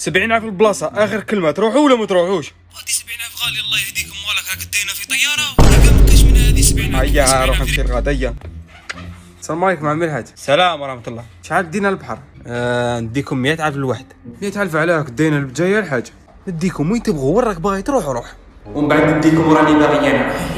70,000 البلاصه، اخر كلمه تروحوا ولا ما تروحوش؟ هادي 70,000 غالي الله يهديكم مالك، راك دينا في طياره ولا ما كاش من هذه 70,000. هيا روح نمشي الغدا. هيا السلام عليكم عمي الحاج. السلام ورحمه الله. شحال دينا البحر؟ نديكم 100,000 الواحد. 100,000 عليك دينا البجايه الحاج. نديكم وين تبغوا، وين راك باغي تروح روح، ومن بعد نديكم راني باغي انا.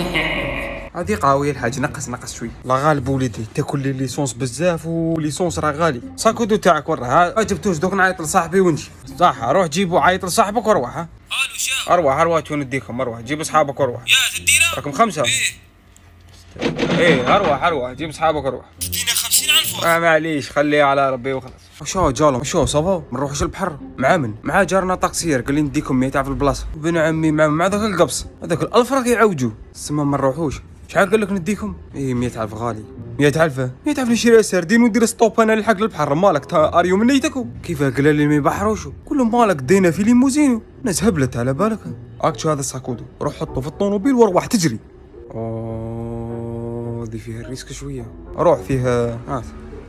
هادي قاويه الحاج. نقص شويه. لا غالب وليدي تاكل لي ليسونس بزاف، وليسونس راه غالي. ساكودو تاعك وراه ها جبتوش، دوك نعيط لصاحبي ونجي. صح روح جيبو، عيط لصاحبك وروح. ها الو شاف اروح شو نديكم. اروح جيب اصحابك وروح. يا تدينا راكم 5. ايه اروح جيب اصحابك وروح. تدينا 50,000. معليش خليها على ربي وخلاص. وشو جالهم شو صافا ما نروحوش البحر مع من مع جارنا طاكسير قال لي نديكم 100,000 في البلاصه. بن عمي مع ذاك القبص هذاك الالف راك يعوجوا السما ما نروحوش. شحال قال لك نديكم؟ ايه 100,000 غالي. 100,000 نشري سردين وندير ستوب انا نلحق للبحر. مالك اريو من نيتكو كيف قال لي ما يبحروش كلهم. مالك دينا في ليموزين ناس هبلت على بالك. اكتشو هذا الساكودو روح حطه في الطوموبيل وروح تجري. دي فيها الريسك شويه. روح فيها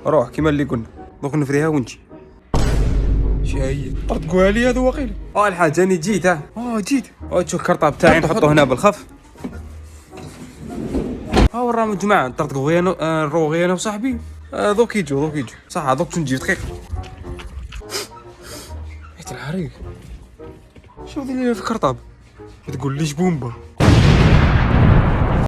روح كيما اللي قلنا دوك نفريها ونجي. شاي طرقوها لي هذا وقيل. الحاج اني جيت. جيت. تشوف الكرطاب تاعي نحطه هنا بالخف. وراهم الجماعه نطرطقوا غير نروح غير انا وصاحبي. دوك يجوا صح دوك نجي دقيقه. حيت الحريق شوف لي في الكرطاب ما تقوليش بومبا.